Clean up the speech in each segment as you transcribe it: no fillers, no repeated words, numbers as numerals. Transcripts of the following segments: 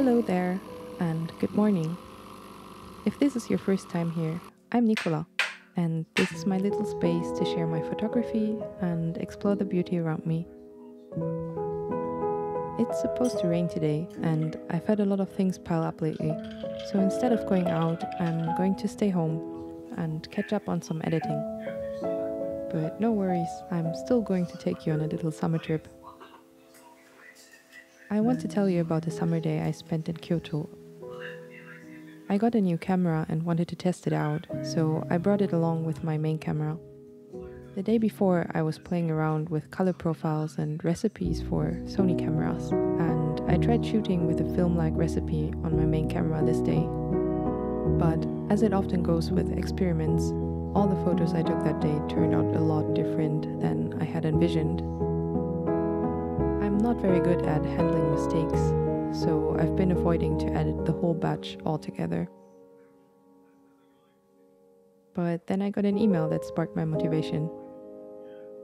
Hello there, and good morning. If this is your first time here, I'm Nicola, and this is my little space to share my photography and explore the beauty around me. It's supposed to rain today, and I've had a lot of things pile up lately, so instead of going out, I'm going to stay home and catch up on some editing. But no worries, I'm still going to take you on a little summer trip. I want to tell you about the summer day I spent in Kyoto. I got a new camera and wanted to test it out, so I brought it along with my main camera. The day before, I was playing around with color profiles and recipes for Sony cameras, and I tried shooting with a film-like recipe on my main camera this day. But as it often goes with experiments, all the photos I took that day turned out a lot different than I had envisioned. I'm not very good at handling mistakes, so I've been avoiding to edit the whole batch altogether. But then I got an email that sparked my motivation.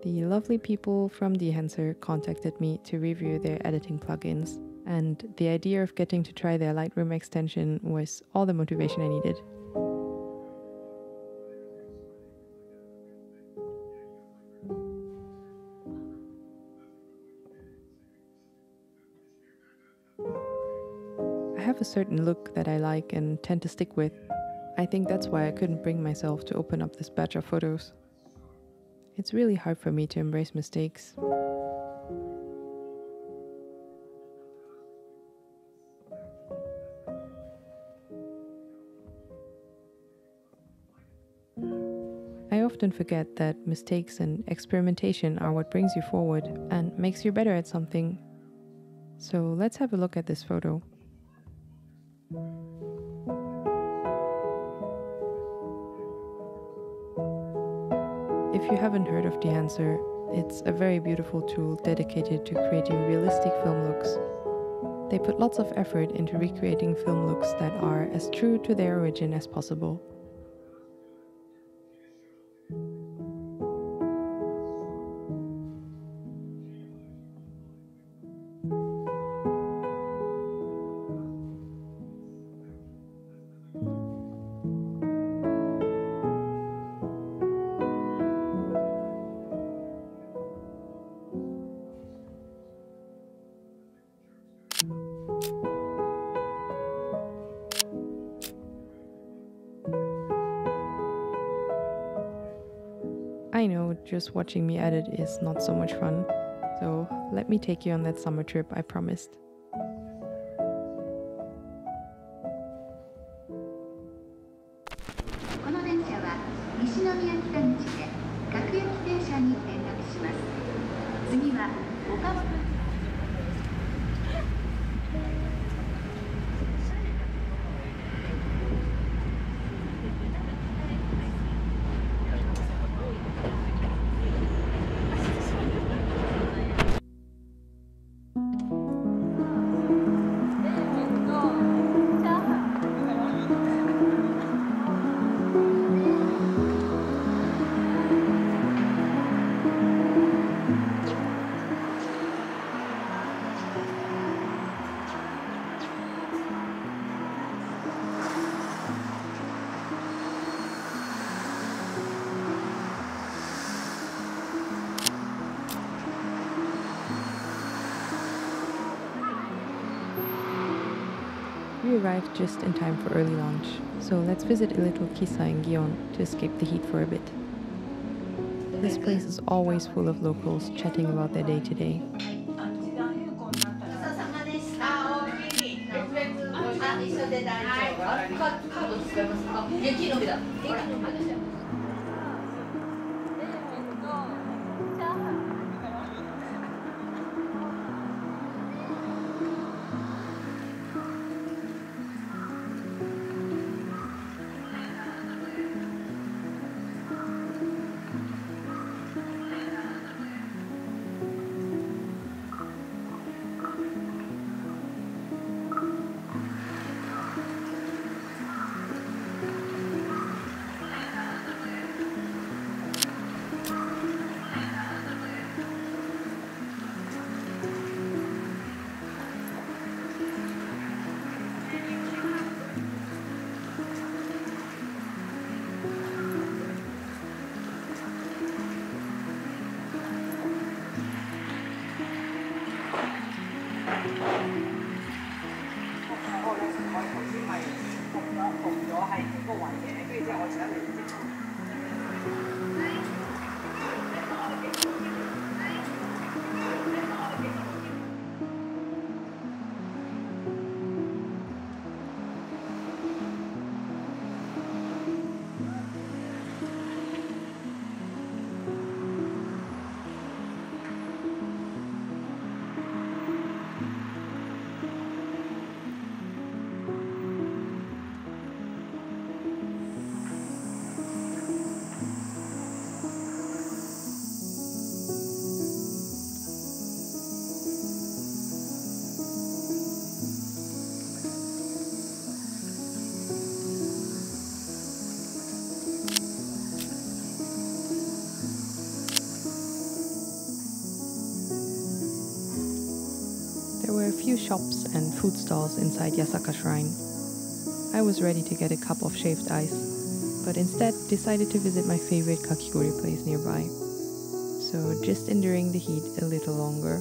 The lovely people from Dehancer contacted me to review their editing plugins, and the idea of getting to try their Lightroom extension was all the motivation I needed. I have a certain look that I like and tend to stick with. I think that's why I couldn't bring myself to open up this batch of photos. It's really hard for me to embrace mistakes. I often forget that mistakes and experimentation are what brings you forward and makes you better at something. So let's have a look at this photo. If you haven't heard of Dehancer, it's a very beautiful tool dedicated to creating realistic film looks. They put lots of effort into recreating film looks that are as true to their origin as possible. I know just watching me edit is not so much fun, so let me take you on that summer trip I promised. We arrived just in time for early lunch, so let's visit a little Kissa in Gion to escape the heat for a bit. This place is always full of locals chatting about their day-to-day. few shops and food stalls inside Yasaka Shrine. I was ready to get a cup of shaved ice, but instead decided to visit my favorite kakigori place nearby. So just enduring the heat a little longer.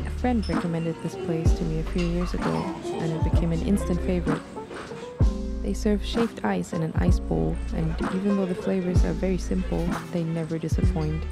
A friend recommended this place to me a few years ago, and it became an instant favorite. They serve shaved ice in an ice bowl, and even though the flavors are very simple, they never disappoint.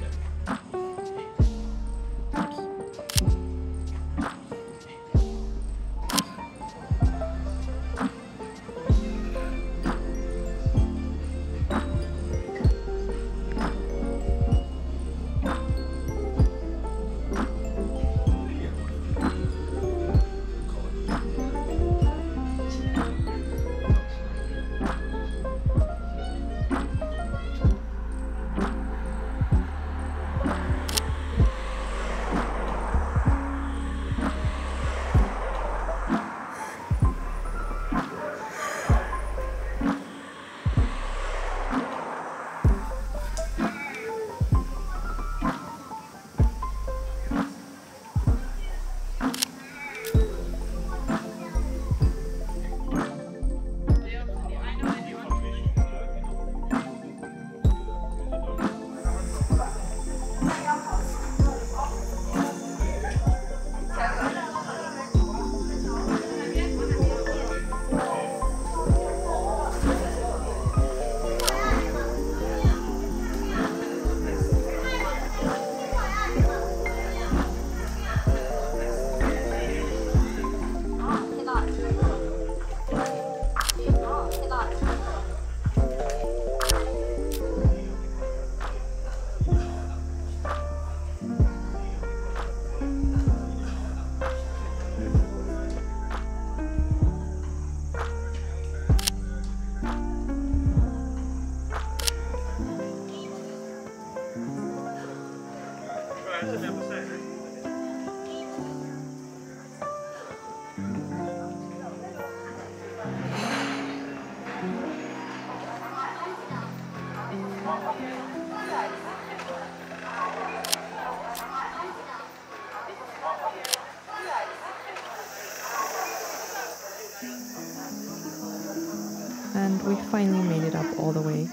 And we finally made it up all the way.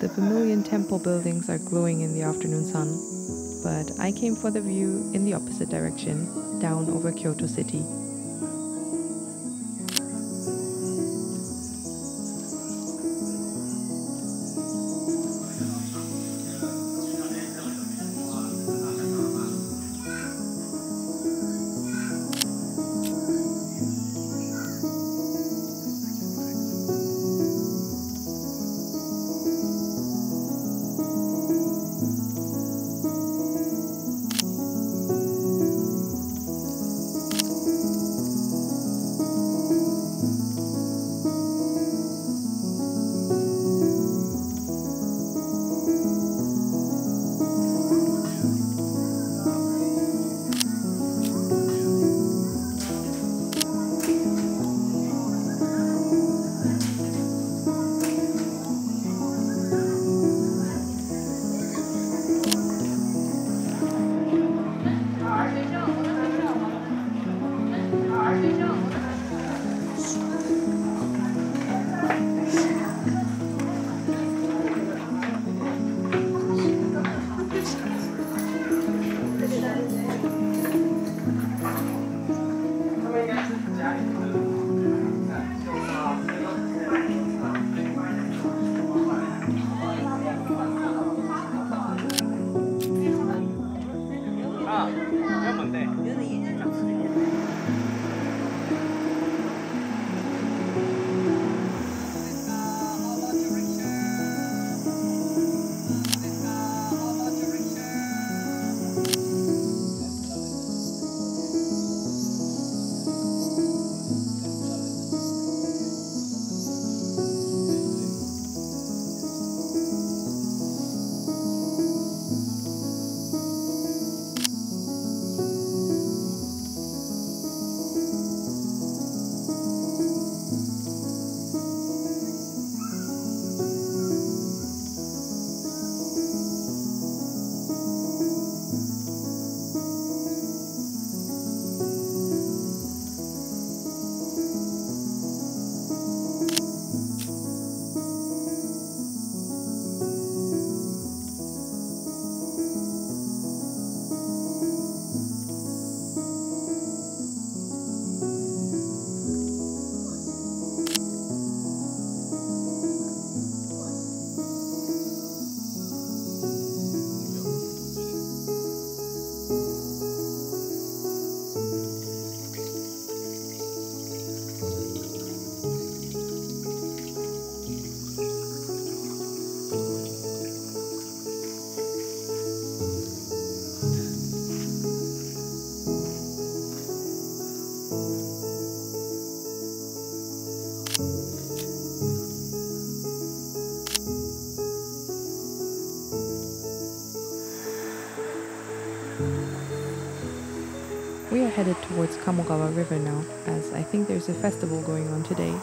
The vermilion temple buildings are glowing in the afternoon sun, but I came for the view in the opposite direction, down over Kyoto city. We are headed towards Kamogawa River now, as I think there's a festival going on today.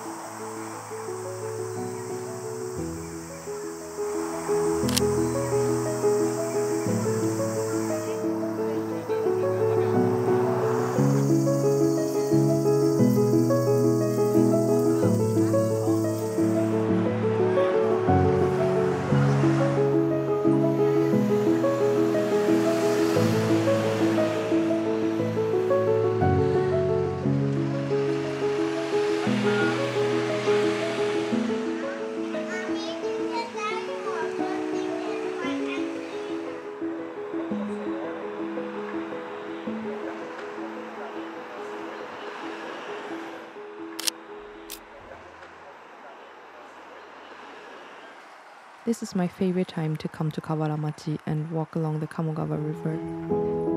This is my favorite time to come to Kawaramachi and walk along the Kamogawa River.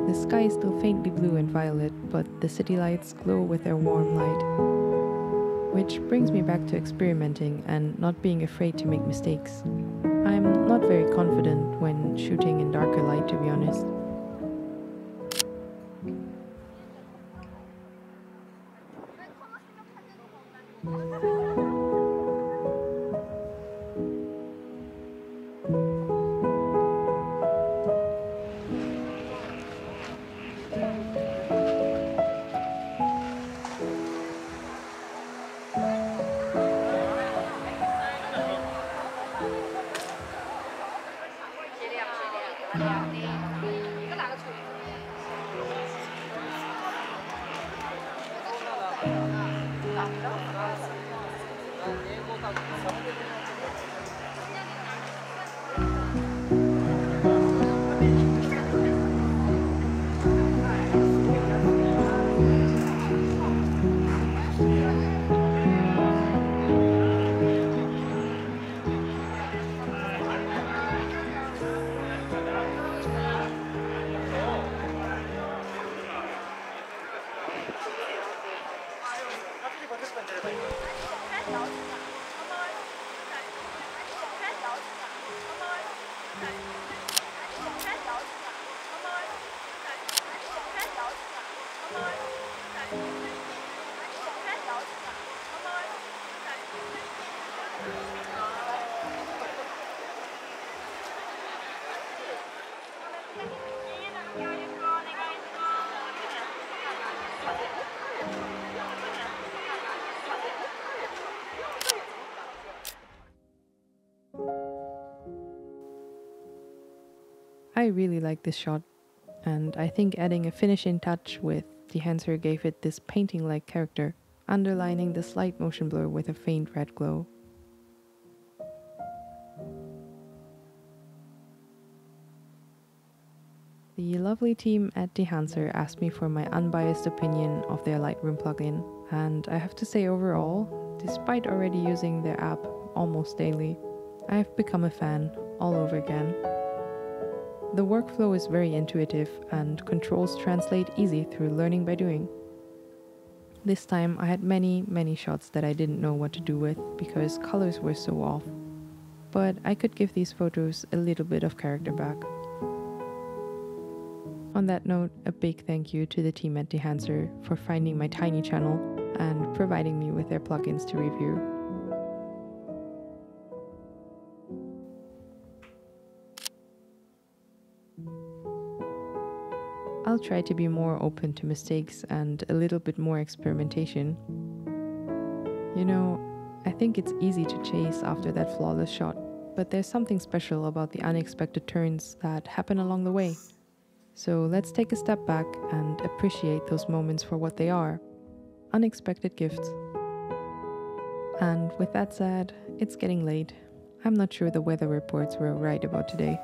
The sky is still faintly blue and violet, but the city lights glow with their warm light. Which brings me back to experimenting and not being afraid to make mistakes. I'm not very confident when shooting in darker light, to be honest. I really like this shot, and I think adding a finishing touch with Dehancer gave it this painting-like character, underlining the slight motion blur with a faint red glow. The lovely lovely team at Dehancer asked me for my unbiased opinion of their Lightroom plugin, and I have to say overall, despite already using their app almost daily, I have become a fan all over again. The workflow is very intuitive and controls translate easy through learning by doing. This time I had many shots that I didn't know what to do with because colors were so off, but I could give these photos a little bit of character back. On that note, a big thank you to the team at Dehancer for finding my tiny channel and providing me with their plugins to review. I'll try to be more open to mistakes and a little bit more experimentation. You know, I think it's easy to chase after that flawless shot, but there's something special about the unexpected turns that happen along the way. So let's take a step back and appreciate those moments for what they are, unexpected gifts. And with that said, it's getting late. I'm not sure the weather reports were right about today.